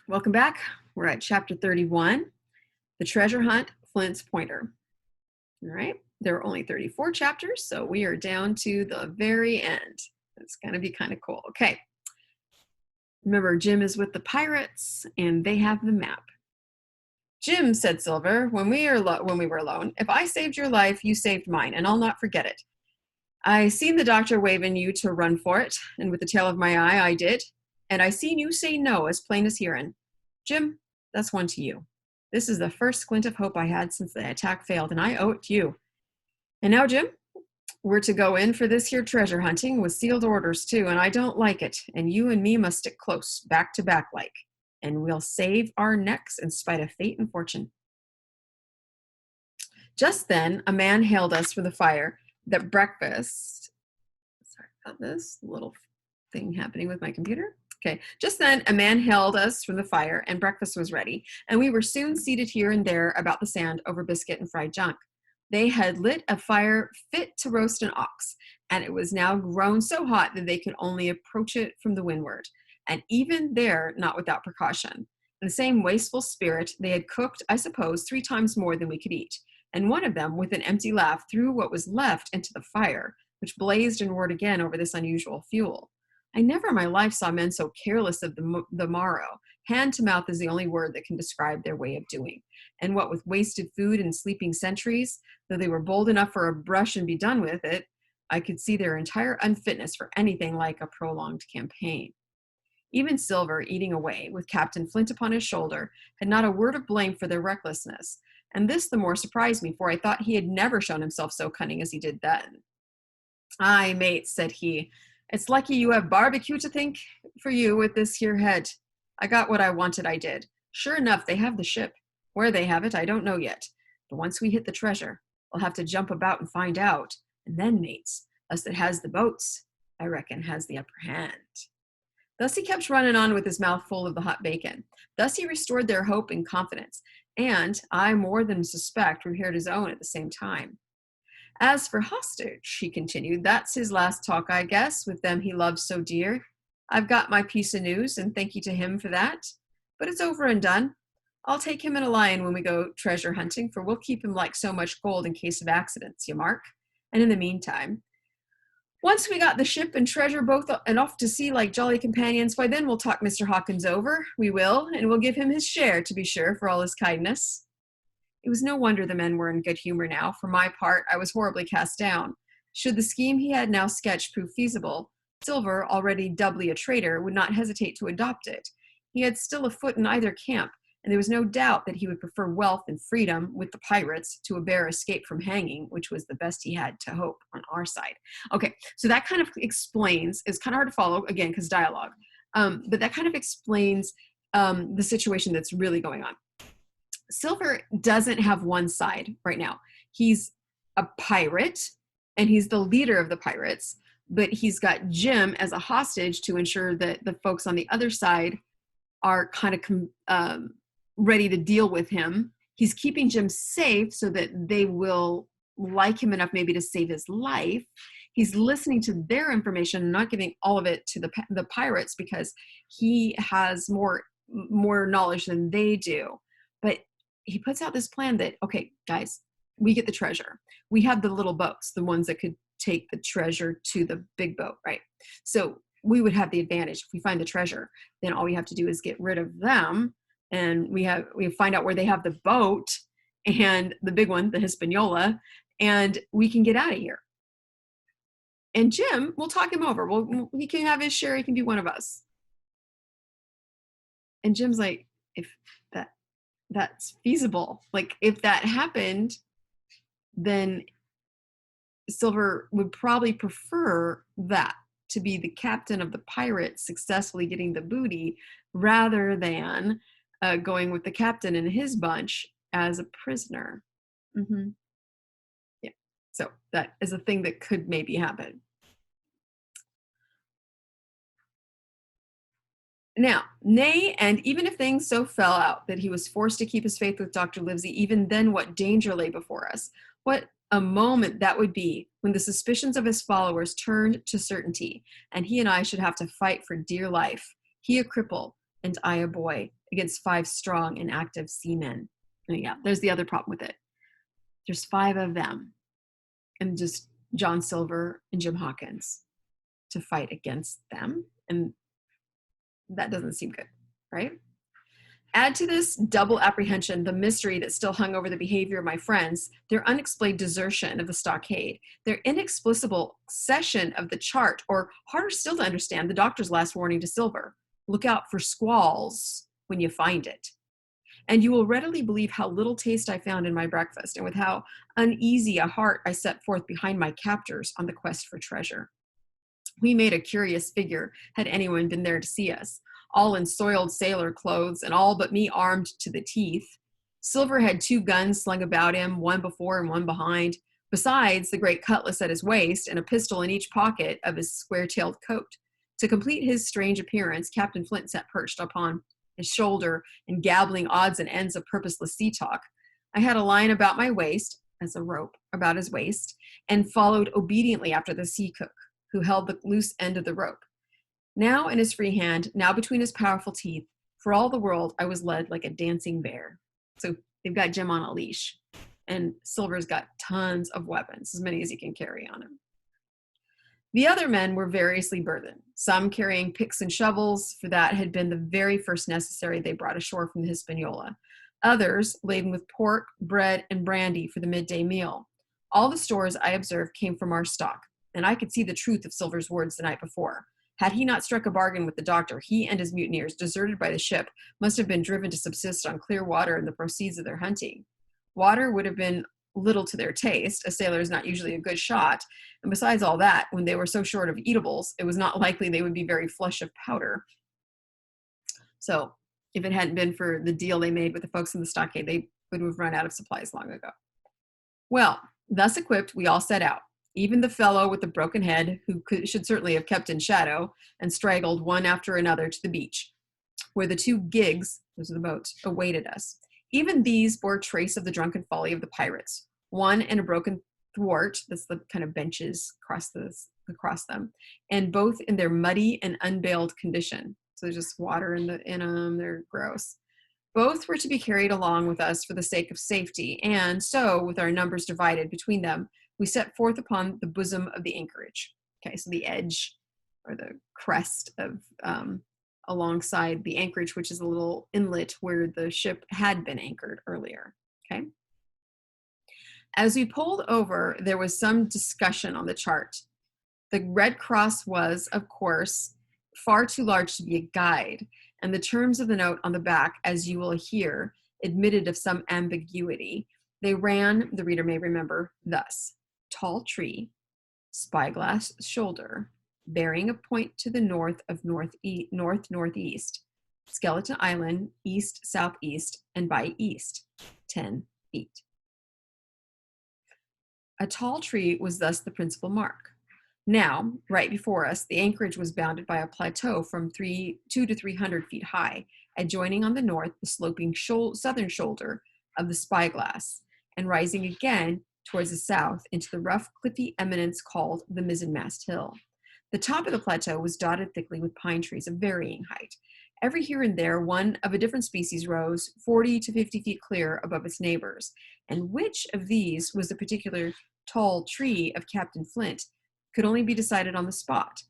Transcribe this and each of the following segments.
Welcome back. We're at chapter 31, The Treasure Hunt, Flint's Pointer. All right, there are only 34 chapters, so we are down to the very end. It's going to be kind of cool. Okay. Remember, Jim is with the pirates, and they have the map. Jim, said Silver, when we were alone, if I saved your life, you saved mine, and I'll not forget it. I seen the doctor waving you to run for it, and with the tail of my eye, I did. And I seen you say no as plain as hearing. Jim, that's one to you. This is the first squint of hope I had since the attack failed, and I owe it to you. And now, Jim, we're to go in for this here treasure hunting with sealed orders, too, and I don't like it. And you and me must stick close, back to back like. And we'll save our necks in spite of fate and fortune. Just then, a man hailed us from the fire that breakfast. Sorry about this little thing happening with my computer. Okay, just then a man hailed us from the fire and breakfast was ready, and we were soon seated here and there about the sand over biscuit and fried junk. They had lit a fire fit to roast an ox, and it was now grown so hot that they could only approach it from the windward, and even there not without precaution. In the same wasteful spirit, they had cooked, I suppose, 3 times more than we could eat, and one of them, with an empty laugh, threw what was left into the fire, which blazed and roared again over this unusual fuel. I never in my life saw men so careless of the morrow. Hand to mouth is the only word that can describe their way of doing. And what with wasted food and sleeping sentries, though they were bold enough for a brush and be done with it, I could see their entire unfitness for anything like a prolonged campaign. Even Silver, eating away, with Captain Flint upon his shoulder, had not a word of blame for their recklessness, and this the more surprised me, for I thought he had never shown himself so cunning as he did then. Aye, mates, said he, it's lucky you have barbecue to think for you with this here head. I got what I wanted, I did. Sure enough, they have the ship. Where they have it, I don't know yet. But once we hit the treasure, we'll have to jump about and find out. And then, mates, us that has the boats, I reckon, has the upper hand. Thus he kept running on with his mouth full of the hot bacon. Thus he restored their hope and confidence, and I more than suspect repaired his own at the same time. As for hostage, he continued, that's his last talk, I guess, with them he loves so dear. I've got my piece of news, and thank you to him for that. But it's over and done. I'll take him and a lion when we go treasure hunting, for we'll keep him like so much gold in case of accidents, you mark. And in the meantime, once we got the ship and treasure both and off to sea like jolly companions, why then we'll talk Mr. Hawkins over, we will, and we'll give him his share, to be sure, for all his kindness. It was no wonder the men were in good humor now. For my part, I was horribly cast down. Should the scheme he had now sketched prove feasible, Silver, already doubly a traitor, would not hesitate to adopt it. He had still a foot in either camp, and there was no doubt that he would prefer wealth and freedom with the pirates to a bare escape from hanging, which was the best he had to hope on our side. Okay, so that kind of explains, it's kind of hard to follow, again, because dialogue, but that kind of explains the situation that's really going on. Silver doesn't have one side right now. He's a pirate, and he's the leader of the pirates, but he's got Jim as a hostage to ensure that the folks on the other side are kind of ready to deal with him. He's keeping Jim safe so that they will like him enough maybe to save his life. He's listening to their information and not giving all of it to the pirates because he has more knowledge than they do. But he puts out this plan that, okay, guys, we get the treasure. We have the little boats, the ones that could take the treasure to the big boat, right? So we would have the advantage. If we find the treasure, then all we have to do is get rid of them, and we find out where they have the boat and the big one, the Hispaniola, and we can get out of here. And Jim, we'll talk him over. He can have his share. He can be one of us. And Jim's like, if that's feasible, like if that happened, then Silver would probably prefer that to be the captain of the pirates successfully getting the booty rather than going with the captain and his bunch as a prisoner. Mm-hmm. Yeah, so that is a thing that could maybe happen. Now, nay, and even if things so fell out that he was forced to keep his faith with Dr. Livesey, even then what danger lay before us? What a moment that would be when the suspicions of his followers turned to certainty, and he and I should have to fight for dear life, he a cripple and I a boy, against 5 strong and active seamen. And yeah, there's the other problem with it. There's 5 of them, and just John Silver and Jim Hawkins to fight against them. And that doesn't seem good, right? Add to this double apprehension the mystery that still hung over the behavior of my friends, their unexplained desertion of the stockade, their inexplicable cession of the chart, or harder still to understand, the doctor's last warning to Silver: look out for squalls when you find it. And you will readily believe how little taste I found in my breakfast, and with how uneasy a heart I set forth behind my captors on the quest for treasure. We made a curious figure, had anyone been there to see us, all in soiled sailor clothes, and all but me armed to the teeth. Silver had 2 guns slung about him, one before and one behind, besides the great cutlass at his waist and a pistol in each pocket of his square-tailed coat. To complete his strange appearance, Captain Flint sat perched upon his shoulder and gabbling odds and ends of purposeless sea talk. I had a line about my waist, as a rope about his waist, and followed obediently after the sea cook, who held the loose end of the rope. Now in his free hand, now between his powerful teeth, for all the world, I was led like a dancing bear. So they've got Jim on a leash, and Silver's got tons of weapons, as many as he can carry on him. The other men were variously burdened, some carrying picks and shovels, for that had been the very first necessary they brought ashore from the Hispaniola. Others laden with pork, bread, and brandy for the midday meal. All the stores, I observed, came from our stock, and I could see the truth of Silver's words the night before. Had he not struck a bargain with the doctor, he and his mutineers, deserted by the ship, must have been driven to subsist on clear water and the proceeds of their hunting. Water would have been little to their taste. A sailor is not usually a good shot. And besides all that, when they were so short of eatables, it was not likely they would be very flush of powder. So if it hadn't been for the deal they made with the folks in the stockade, they would have run out of supplies long ago. Well, thus equipped, we all set out. Even the fellow with the broken head, who should certainly have kept in shadow, and straggled one after another to the beach, where the 2 gigs, those are the boats, awaited us. Even these bore trace of the drunken folly of the pirates. One in a broken thwart, that's the kind of benches across them, and both in their muddy and unbaled condition. So there's just water in them, they're gross. Both were to be carried along with us for the sake of safety, and so, with our numbers divided between them, we set forth upon the bosom of the anchorage. Okay, so the edge or the crest of alongside the anchorage, which is a little inlet where the ship had been anchored earlier. Okay. As we pulled over, there was some discussion on the chart. The red cross was, of course, far too large to be a guide, and the terms of the note on the back, as you will hear, admitted of some ambiguity. They ran, the reader may remember, thus: tall tree, spyglass shoulder, bearing a point to the north of northeast, Skeleton Island, east-southeast, and by east, 10 feet. A tall tree was thus the principal mark. Now, right before us, the anchorage was bounded by a plateau from 200 to 300 feet high, adjoining on the north the sloping southern shoulder of the spyglass, and rising again towards the south into the rough cliffy eminence called the mizzenmast hill. The top of the plateau was dotted thickly with pine trees of varying height. Every here and there, one of a different species rose 40 to 50 feet clear above its neighbors, and which of these was the particular tall tree of Captain Flint could only be decided on the spot,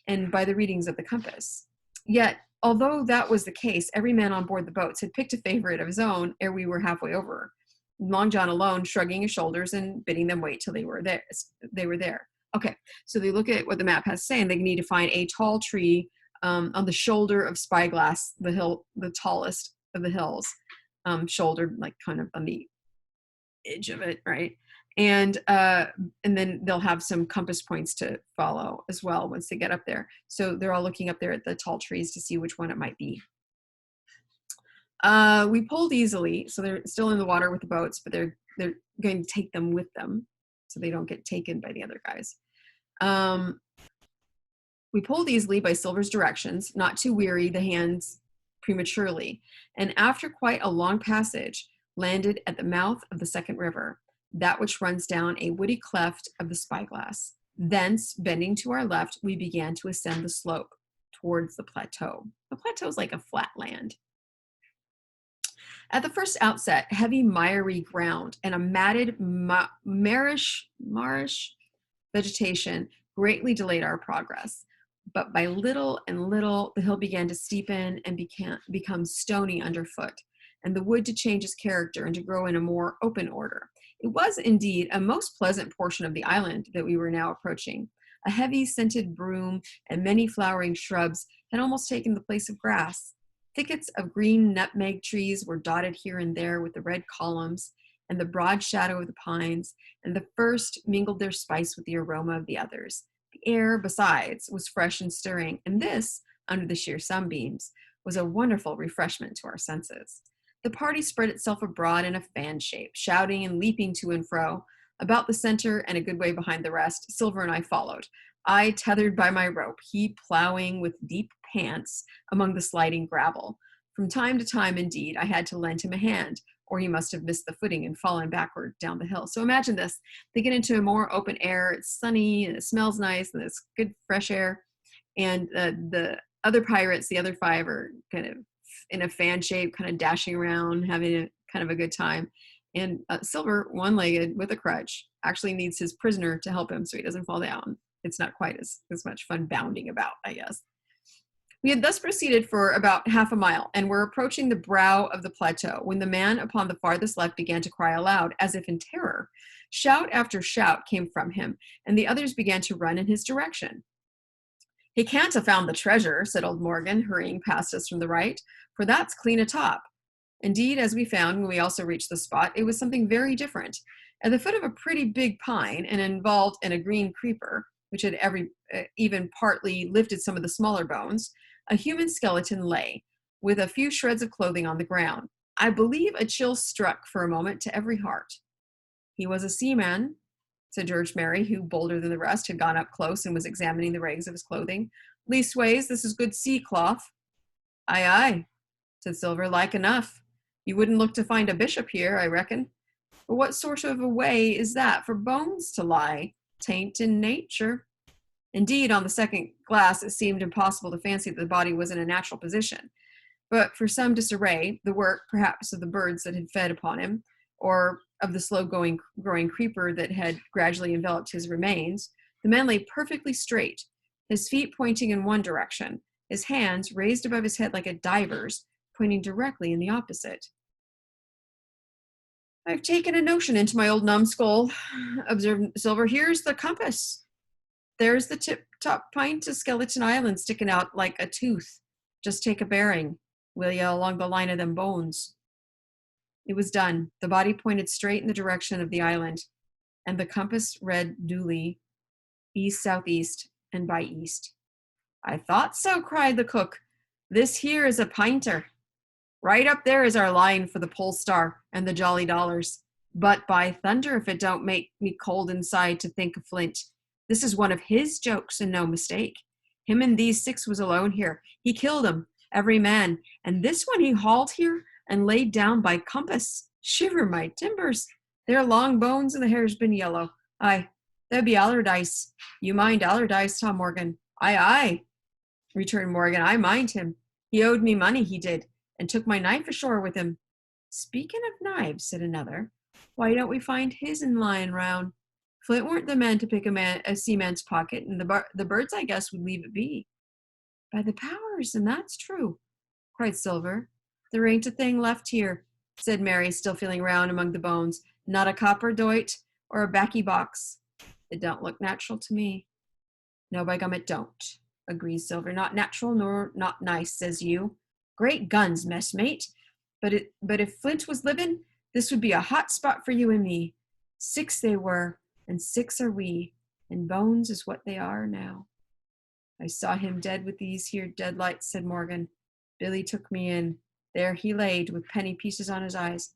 and by the readings of the compass. Yet, although that was the case, every man on board the boats had picked a favorite of his own ere we were halfway over, Long John alone shrugging his shoulders and bidding them wait till they were there. Okay, so they look at what the map has to say, and they need to find a tall tree on the shoulder of Spyglass, the hill, the tallest of the hills, shouldered like kind of on the edge of it, right? And then they'll have some compass points to follow as well once they get up there. So they're all looking up there at the tall trees to see which one it might be. We pulled easily, so they're still in the water with the boats, but they're going to take them with them so they don't get taken by the other guys. We pulled easily by Silver's directions, not to weary the hands prematurely, and after quite a long passage, landed at the mouth of the second river, that which runs down a woody cleft of the Spyglass. Thence, bending to our left, we began to ascend the slope towards the plateau. The plateau is like a flat land. At the first outset, heavy miry ground and a matted marish vegetation greatly delayed our progress. But by little and little, the hill began to steepen and become stony underfoot, and the wood to change its character and to grow in a more open order. It was indeed a most pleasant portion of the island that we were now approaching. A heavy scented broom and many flowering shrubs had almost taken the place of grass. Thickets of green nutmeg trees were dotted here and there with the red columns and the broad shadow of the pines, and the first mingled their spice with the aroma of the others. The air, besides, was fresh and stirring, and this, under the sheer sunbeams, was a wonderful refreshment to our senses. The party spread itself abroad in a fan shape, shouting and leaping to and fro. About the center and a good way behind the rest, Silver and I followed. I tethered by my rope, he plowing with deep pants among the sliding gravel. From time to time, indeed, I had to lend him a hand, or he must have missed the footing and fallen backward down the hill. So imagine this. They get into a more open air, it's sunny, and it smells nice, and it's good fresh air. And the other pirates, the other five, are kind of in a fan shape, kind of dashing around, having kind of a good time. And Silver, one-legged with a crutch, actually needs his prisoner to help him so he doesn't fall down. It's not quite as much fun bounding about, I guess. We had thus proceeded for about half a mile, and were approaching the brow of the plateau, when the man upon the farthest left began to cry aloud, as if in terror. Shout after shout came from him, and the others began to run in his direction. "He can't have found the treasure," said old Morgan, hurrying past us from the right, "for that's clean atop." Indeed, as we found when we also reached the spot, it was something very different. At the foot of a pretty big pine, and involved in a green creeper, which had even partly lifted some of the smaller bones, a human skeleton lay, with a few shreds of clothing on the ground. I believe a chill struck for a moment to every heart. "He was a seaman," said George Merry, who, bolder than the rest, had gone up close and was examining the rags of his clothing. "Leastways, this is good sea cloth." "Aye, aye," said Silver, "like enough. You wouldn't look to find a bishop here, I reckon. But what sort of a way is that for bones to lie? 'Tain't in nature." Indeed, on the second glass, it seemed impossible to fancy that the body was in a natural position. But for some disarray, the work, perhaps, of the birds that had fed upon him, or of the growing creeper that had gradually enveloped his remains, the man lay perfectly straight, his feet pointing in one direction, his hands raised above his head like a diver's, pointing directly in the opposite. "I've taken a notion into my old numbskull," observed Silver. "Here's the compass. There's the tip-top pint of Skeleton Island sticking out like a tooth. Just take a bearing, will ya, along the line of them bones." It was done. The body pointed straight in the direction of the island, and the compass read duly east-southeast and by east. "I thought so," cried the cook. "This here is a pinter. Right up there is our line for the Pole Star and the Jolly Dollars. But by thunder, if it don't make me cold inside to think of Flint. This is one of his jokes, and no mistake. Him and these 6 was alone here. He killed 'em, every man, and this one he hauled here and laid down by compass. Shiver my timbers! They're long bones, and the hair's been yellow. Aye, that be Allardyce. You mind Allardyce, Tom Morgan?" "Aye, aye," returned Morgan. "I mind him. He owed me money, he did, and took my knife ashore with him." "Speaking of knives," said another, "why don't we find his'n lying round? Flint weren't the man to pick a seaman's pocket, and the birds, I guess, would leave it be." "By the powers, and that's true," cried Silver. "There ain't a thing left here," said Mary, still feeling round among the bones. "Not a copper doit or a baccy box. It don't look natural to me." "No, by gum, it don't," agrees Silver. "Not natural nor not nice, says you. Great guns, messmate. But if Flint was living, this would be a hot spot for you and me. 6 they were, and 6 are we, and bones is what they are now." "I saw him dead with these here deadlights," said Morgan. "Billy took me in. There he laid, with penny pieces on his eyes."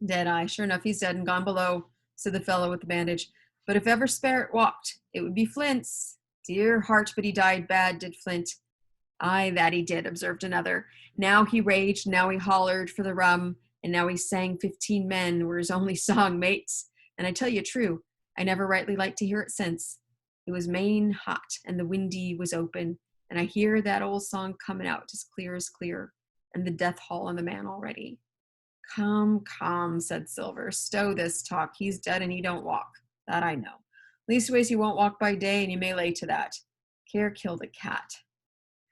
"Dead eye. Sure enough, he's dead and gone below," said the fellow with the bandage. "But if ever spirit walked, it would be Flint's. Dear heart, but he died bad, did Flint." "Aye, that he did," observed another. "Now he raged, now he hollered for the rum, and now he sang 15 men were his only song, mates. And I tell you true, I never rightly liked to hear it since. It was main hot, and the windy was open, and I hear that old song coming out as clear, and the death haul on the man already. Come, come, said Silver. Stow this talk. He's dead and he don't walk. That I know. Leastways he won't walk by day, and you may lay to that. Care killed a cat.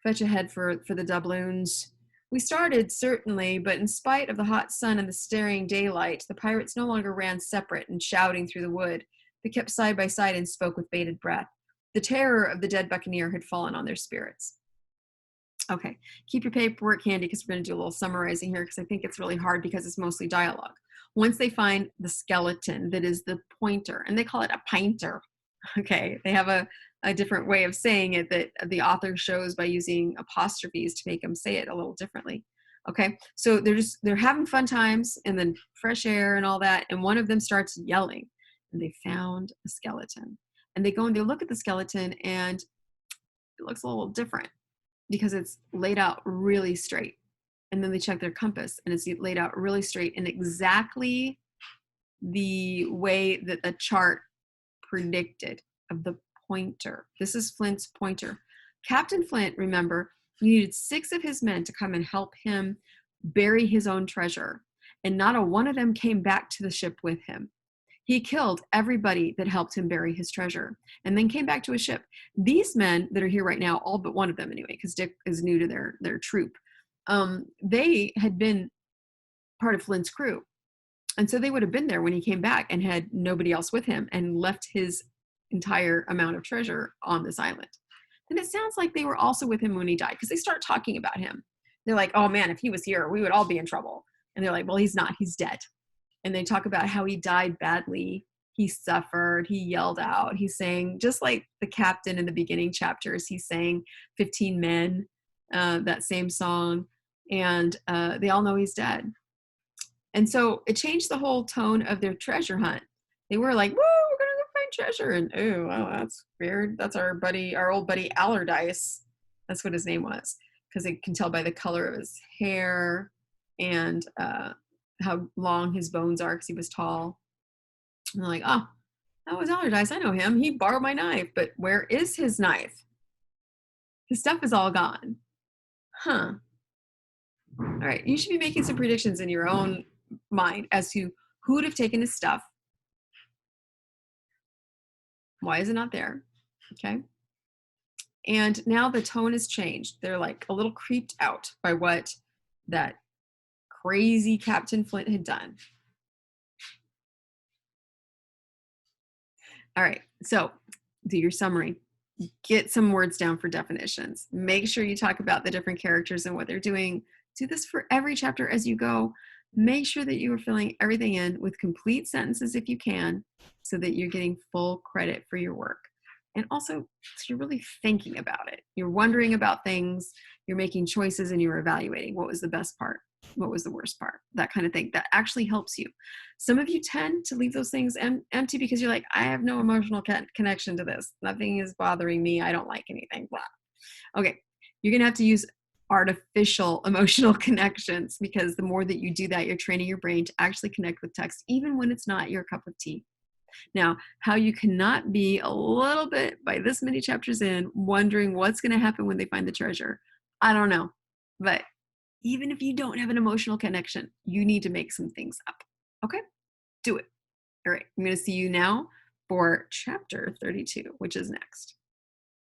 Fetch ahead for the doubloons. We started, certainly, but in spite of the hot sun and the staring daylight, the pirates no longer ran separate and shouting through the wood. They kept side by side and spoke with bated breath. The terror of the dead buccaneer had fallen on their spirits. Okay, keep your paperwork handy because we're going to do a little summarizing here because I think it's really hard because it's mostly dialogue. Once they find the skeleton that is the pointer, and they call it a pinter, okay, they have a different way of saying it that the author shows by using apostrophes to make them say it a little differently. Okay, so they're having fun times and then fresh air and all that, and one of them starts yelling, and they found a skeleton. And they go and they look at the skeleton, and it looks a little different because it's laid out really straight. And then they check their compass, and it's laid out really straight in exactly the way that the chart predicted of the pointer. This is Flint's pointer. Captain Flint, remember, needed 6 of his men to come and help him bury his own treasure, and not a one of them came back to the ship with him. He killed everybody that helped him bury his treasure and then came back to his ship. These men that are here right now, all but one of them anyway, because Dick is new to their troop, they had been part of Flint's crew. And so they would have been there when he came back and had nobody else with him and left his entire amount of treasure on this island. And it sounds like they were also with him when he died because they start talking about him. They're like, oh man, if he was here, we would all be in trouble. And they're like, well, he's not, he's dead. And they talk about how he died badly. He suffered, he yelled out. He's saying, just like the captain in the beginning chapters, he's saying 15 men, that same song. And they all know he's dead. And so it changed the whole tone of their treasure hunt. They were like, woo, we're going to go find treasure. And oh, wow, that's weird. That's our old buddy Allardyce. That's what his name was. Because they can tell by the color of his hair and how long his bones are because he was tall. And they're like, oh, that was Allardyce. I know him. He borrowed my knife. But where is his knife? His stuff is all gone. Huh. All right. You should be making some predictions in your own mind as to who would have taken his stuff. Why is it not there? Okay. And now the tone has changed. They're like a little creeped out by what that crazy Captain Flint had done. All right, so do your summary. Get some words down for definitions. Make sure you talk about the different characters and what they're doing. Do this for every chapter as you go. Make sure that you are filling everything in with complete sentences if you can, so that you're getting full credit for your work. And also, you're really thinking about it. You're wondering about things, you're making choices, and you're evaluating what was the best part, what was the worst part, that kind of thing. That actually helps you. Some of you tend to leave those things empty because you're like, I have no emotional connection to this. Nothing is bothering me. I don't like anything, blah. Okay, you're going to have to use artificial emotional connections because the more that you do that, you're training your brain to actually connect with text, even when it's not your cup of tea. Now, how you cannot be a little bit, by this many chapters in, wondering what's going to happen when they find the treasure, I don't know. But even if you don't have an emotional connection, you need to make some things up. Okay? Do it. All right. I'm going to see you now for chapter 32, which is next.